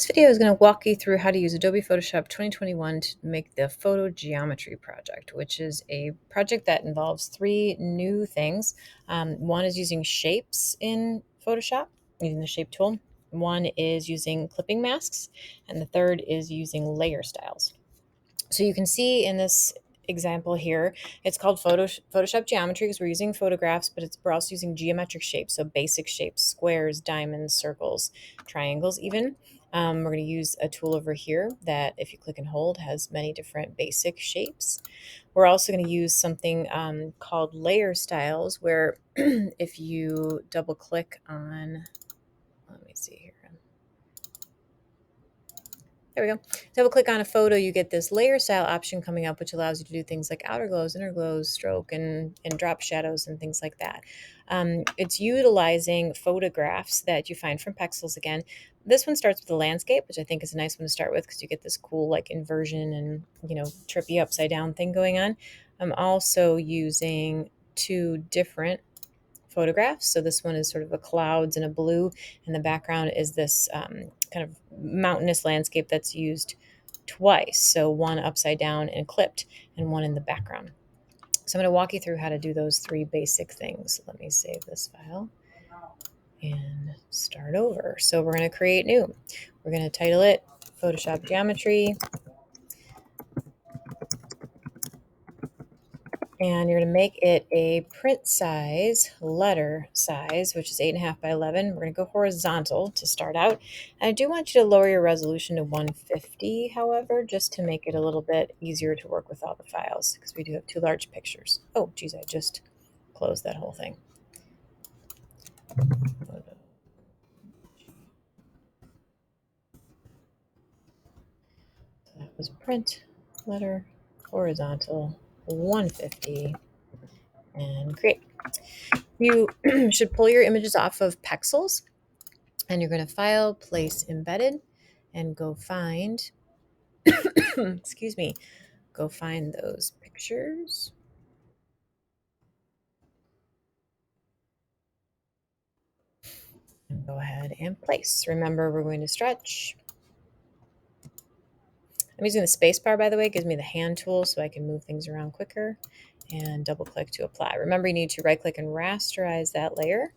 This video is going to walk you through how to use Adobe Photoshop 2021 to make the photo geometry project, which is a project that involves three new things. One is using shapes in Photoshop, using the shape tool. One is using clipping masks, and the third is using layer styles. So you can see in this example here, it's called Photoshop Geometry because we're using photographs, but we're also using geometric shapes, so basic shapes, squares, diamonds, circles, triangles even. We're going to use a tool over here that, if you click and hold, has many different basic shapes. We're also going to use something called layer styles, where if you double click on, let me see here. There we go. Double click on a photo, you get this layer style option coming up, which allows you to do things like outer glows, inner glows, stroke, and drop shadows and things like that. It's utilizing photographs that you find from Pexels again. This one starts with a landscape, which I think is a nice one to start with because you get this cool like inversion and trippy upside down thing going on. I'm also using two different photographs. So this one is sort of a clouds and a blue, and the background is this kind of mountainous landscape that's used twice. So one upside down and clipped, and one in the background. So I'm going to walk you through how to do those three basic things. Let me save this file and start over. So we're going to create new. We're going to title it Photoshop Geometry. And you're going to make it a print size, letter size, which is 8.5 by 11. We're going to go horizontal to start out. And I do want you to lower your resolution to 150, however, just to make it a little bit easier to work with all the files, because we do have two large pictures. Oh, geez, I just closed that whole thing. So that was print, letter, horizontal, 150, and create. You should pull your images off of Pexels, and you're going to File, Place Embedded, and go find, excuse me, go find those pictures. And go ahead and place. Remember, we're going to stretch. I'm using the space bar, by the way. It gives me the hand tool so I can move things around quicker, and double click to apply. Remember, you need to right click and rasterize that layer.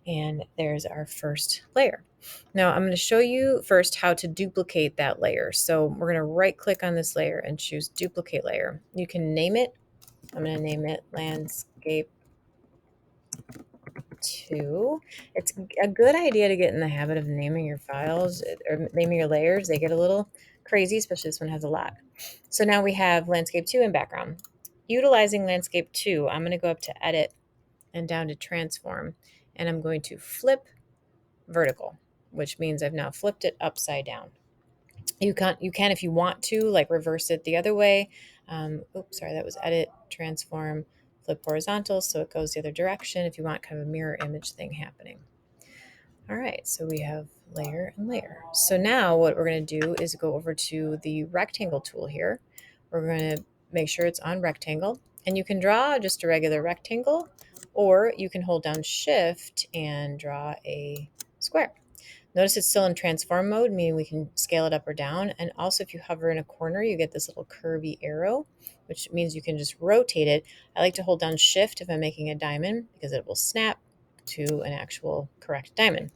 And there's our first layer. Now I'm going to show you first how to duplicate that layer. So we're going to right click on this layer and choose duplicate layer. You can name it. I'm going to name it Landscape 2. It's a good idea to get in the habit of naming your files or naming your layers. They get a little crazy, especially this one has a lot. So now we have Landscape 2 in background. Utilizing Landscape 2, I'm going to go up to Edit and down to Transform, and I'm going to flip vertical, which means I've now flipped it upside down. You can, if you want to, like reverse it the other way. Oops, sorry, that was Edit, Transform, flip horizontal, so it goes the other direction if you want kind of a mirror image thing happening. All right, so we have layer and layer. So now what we're going to do is go over to the rectangle tool here. We're going to make sure it's on rectangle, and you can draw just a regular rectangle, or you can hold down Shift and draw a square. Notice it's still in transform mode, meaning we can scale it up or down. And also if you hover in a corner, you get this little curvy arrow, which means you can just rotate it. I like to hold down Shift if I'm making a diamond because it will snap to an actual correct diamond.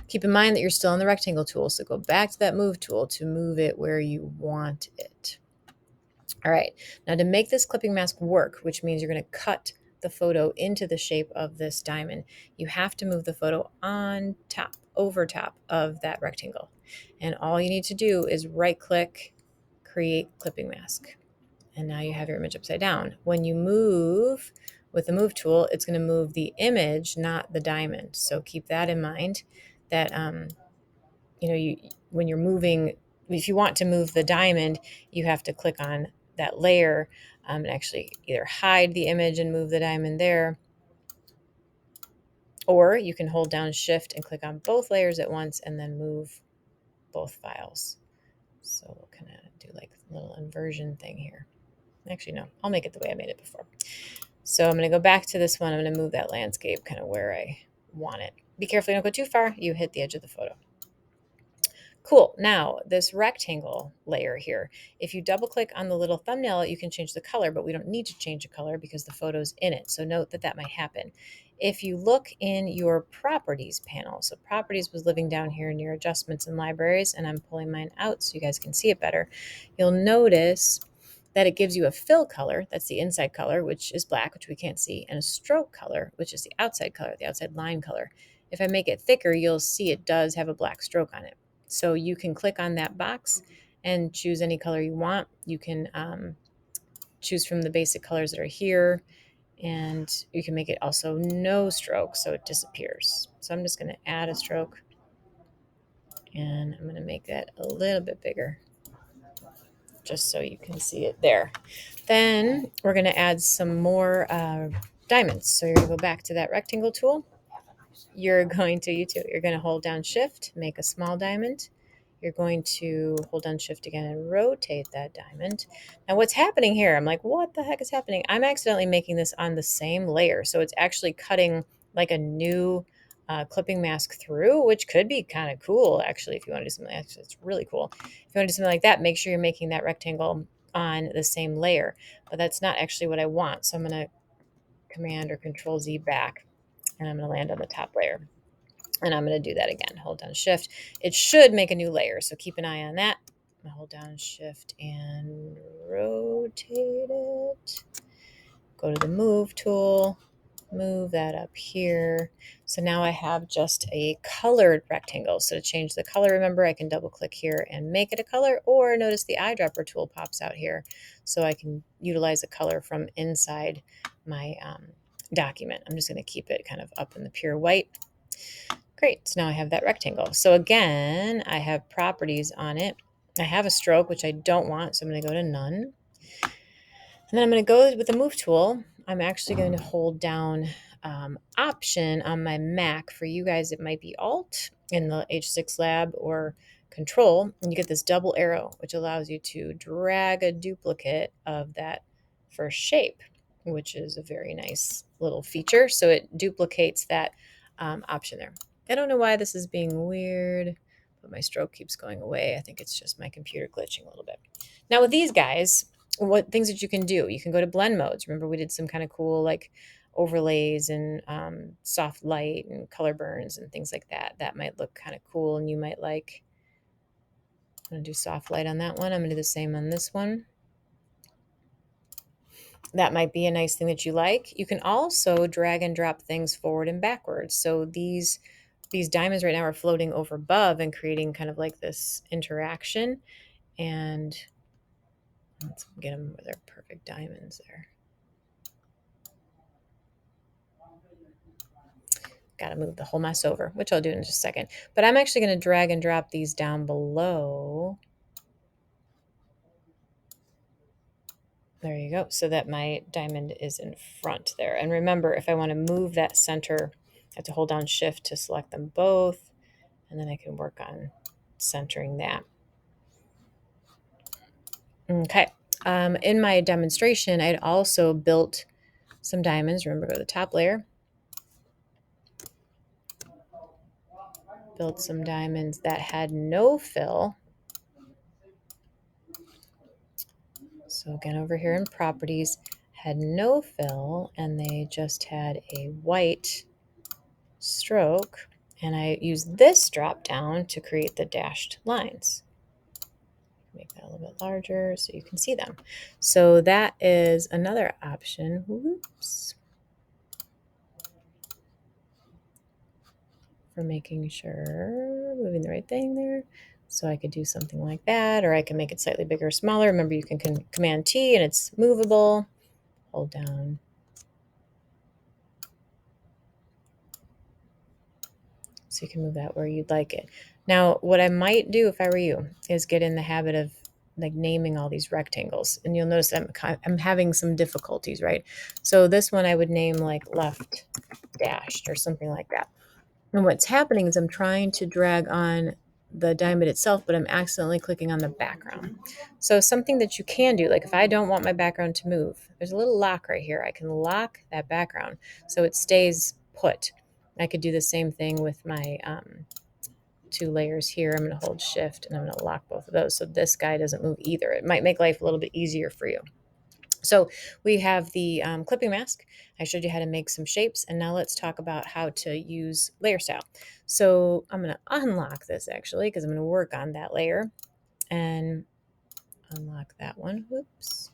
Keep in mind that you're still on the rectangle tool, so go back to that move tool to move it where you want it. All right, now to make this clipping mask work, which means you're going to cut the photo into the shape of this diamond, you have to move the photo on top, over top of that rectangle. And all you need to do is right click, create clipping mask. And now you have your image upside down. When you move with the move tool, it's going to move the image, not the diamond. So keep that in mind that, when you're moving, if you want to move the diamond, you have to click on that layer and actually either hide the image and move the diamond there, or you can hold down Shift and click on both layers at once and then move both files. So we'll kind of do like a little inversion thing here. Actually, no, I'll make it the way I made it before. So I'm going to go back to this one. I'm going to move that landscape kind of where I want it. Be careful you don't go too far. You hit the edge of the photo. Cool. Now, this rectangle layer here, if you double click on the little thumbnail, you can change the color, but we don't need to change the color because the photo's in it. So note that that might happen. If you look in your properties panel, so properties was living down here near adjustments and libraries, and I'm pulling mine out so you guys can see it better, you'll notice that it gives you a fill color, that's the inside color, which is black, which we can't see, and a stroke color, which is the outside color, the outside line color. If I make it thicker, you'll see it does have a black stroke on it. So you can click on that box and choose any color you want. You can choose from the basic colors that are here, and you can make it also no stroke so it disappears. So I'm just going to add a stroke, and I'm going to make that a little bit bigger just so you can see it there. Then we're going to add some more diamonds. So you're going to go back to that rectangle tool. You're going to, you too, you're going to hold down shift, make a small diamond. You're going to hold down shift again and rotate that diamond. Now what's happening here? I'm like, what the heck is happening? I'm accidentally making this on the same layer. So it's actually cutting like a new clipping mask through, which could be kind of cool, actually, if you want to do something. Actually, it's really cool. If you want to do something like that, make sure you're making that rectangle on the same layer. But that's not actually what I want. So I'm going to Command or Control Z back, and I'm going to land on the top layer. And I'm going to do that again. Hold down shift. It should make a new layer, so keep an eye on that. I'm going to hold down shift and rotate it. Go to the move tool, move that up here. So now I have just a colored rectangle. So to change the color, remember, I can double click here and make it a color, or notice the eyedropper tool pops out here. So I can utilize a color from inside my document. I'm just going to keep it kind of up in the pure white. Great, so now I have that rectangle. So again, I have properties on it. I have a stroke, which I don't want, so I'm going to go to none. And then I'm going to go with the move tool. I'm actually going to hold down Option on my Mac. For you guys, it might be Alt in the H6 Lab or Control, and you get this double arrow, which allows you to drag a duplicate of that first shape, which is a very nice little feature. So it duplicates that option there. I don't know why this is being weird, but my stroke keeps going away. I think it's just my computer glitching a little bit. Now with these guys, what things that you can do? You can go to blend modes. Remember, we did some kind of cool like overlays and soft light and color burns and things like that. That might look kind of cool, and you might like. I'm going to do soft light on that one. I'm going to do the same on this one. That might be a nice thing that you like. You can also drag and drop things forward and backwards. So these diamonds right now are floating over above and creating kind of like this interaction. And let's get them where they're perfect diamonds there. Got to move the whole mess over, which I'll do in just a second. But I'm actually going to drag and drop these down below. There you go. So that my diamond is in front there. And remember, if I want to move that center, I have to hold down shift to select them both. And then I can work on centering that. Okay. In my demonstration, I'd also built some diamonds. Remember, go to the top layer. Built some diamonds that had no fill. So again, over here in properties, had no fill, and they just had a white stroke. And I used this drop down to create the dashed lines. Make that a little bit larger so you can see them. So that is another option. Whoops. For making sure, moving the right thing there. So I could do something like that, or I can make it slightly bigger or smaller. Remember, you can Command T and it's movable. Hold down. So you can move that where you'd like it. Now, what I might do if I were you is get in the habit of like naming all these rectangles. And you'll notice I'm having some difficulties, right? So this one I would name like left dashed or something like that. And what's happening is I'm trying to drag on the diamond itself, but I'm accidentally clicking on the background. So something that you can do, like if I don't want my background to move, there's a little lock right here. I can lock that background so it stays put. I could do the same thing with my two layers here. I'm going to hold shift and I'm going to lock both of those so this guy doesn't move either. It might make life a little bit easier for you. So we have the clipping mask. I showed you how to make some shapes, and now let's talk about how to use layer style. So I'm going to unlock this actually because I'm going to work on that layer and unlock that one. Whoops.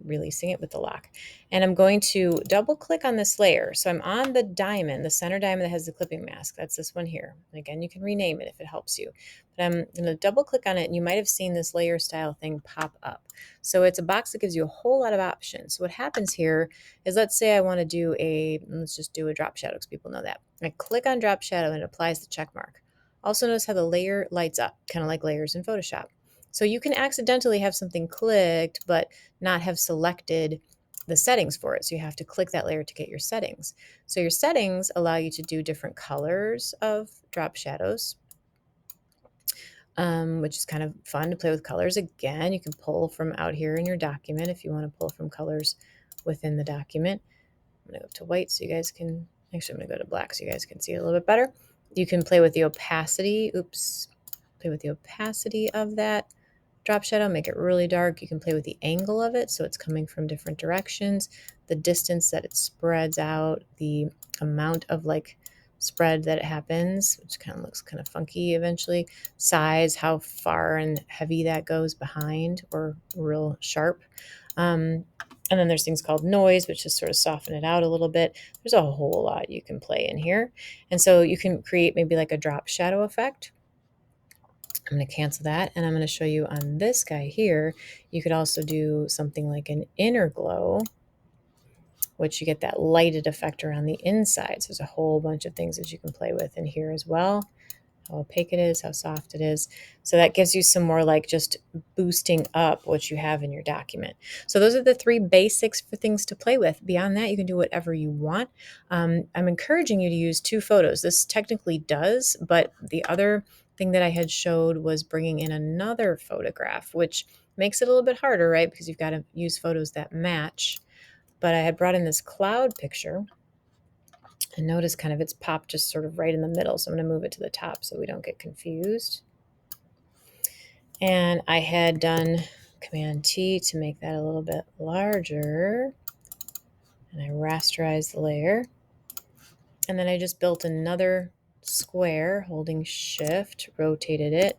Releasing it with the lock. And I'm going to double click on this layer. So I'm on the diamond, the center diamond that has the clipping mask. That's this one here. And again, you can rename it if it helps you. But I'm going to double click on it and you might have seen this layer style thing pop up. So it's a box that gives you a whole lot of options. So what happens here is, let's say I want to do let's just do a drop shadow because people know that. I click on drop shadow and it applies the check mark. Also notice how the layer lights up, kind of like layers in Photoshop. So you can accidentally have something clicked, but not have selected the settings for it. So you have to click that layer to get your settings. So your settings allow you to do different colors of drop shadows, which is kind of fun to play with colors. Again, you can pull from out here in your document if you want to pull from colors within the document. I'm going to go to white so you guys can, actually I'm going to go to black so you guys can see it a little bit better. You can play with the opacity, play with the opacity of that drop shadow, make it really dark. You can play with the angle of it so it's coming from different directions, the distance that it spreads out, the amount of like spread that it happens, which kind of looks kind of funky eventually, size, how far and heavy that goes behind or real sharp. And then there's things called noise, which just sort of soften it out a little bit. There's a whole lot you can play in here. And so you can create maybe like a drop shadow effect. I'm going to cancel that, and I'm going to show you on this guy here, you could also do something like an inner glow, which you get that lighted effect around the inside. So there's a whole bunch of things that you can play with in here as well. How opaque it is, how soft it is. So that gives you some more like just boosting up what you have in your document. So those are the three basics for things to play with. Beyond that, you can do whatever you want. I'm encouraging you to use two photos. This technically does, but the other thing that I had showed was bringing in another photograph, which makes it a little bit harder, right? Because you've got to use photos that match. But I had brought in this cloud picture, and notice kind of it's popped just sort of right in the middle. So I'm going to move it to the top so we don't get confused. And I had done Command T to make that a little bit larger. And I rasterized the layer. And then I just built another square, holding Shift, rotated it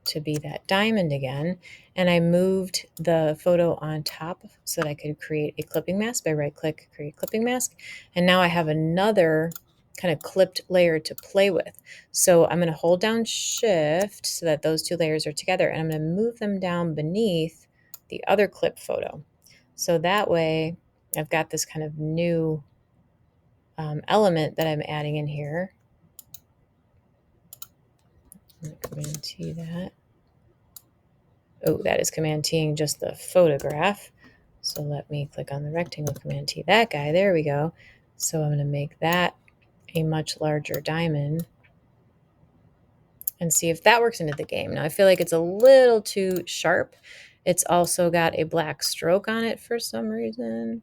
to be that diamond again. And I moved the photo on top so that I could create a clipping mask by right click, create clipping mask. And now I have another kind of clipped layer to play with. So I'm going to hold down Shift so that those two layers are together, and I'm going to move them down beneath the other clip photo. So that way I've got this kind of new element that I'm adding in here. I'm going to Command T that. Oh, that is Command T-ing just the photograph. So let me click on the rectangle, Command T that guy. There we go. So I'm going to make that a much larger diamond and see if that works into the game. Now I feel like it's a little too sharp. It's also got a black stroke on it for some reason.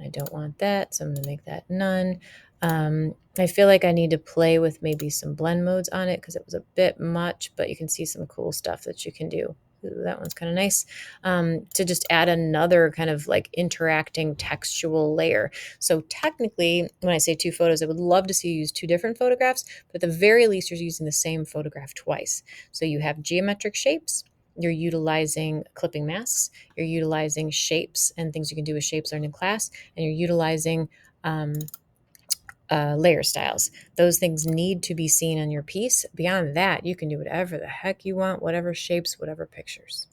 I don't want that, so I'm going to make that none. I feel like I need to play with maybe some blend modes on it because it was a bit much, but you can see some cool stuff that you can do. Ooh, that one's kind of nice, to just add another kind of like interacting textual layer. So technically, when I say two photos, I would love to see you use two different photographs, but at the very least, you're using the same photograph twice. So you have geometric shapes, you're utilizing clipping masks, you're utilizing shapes and things you can do with shapes learned in class, and you're utilizing layer styles. Those things need to be seen on your piece. Beyond that, you can do whatever the heck you want, whatever shapes, whatever pictures.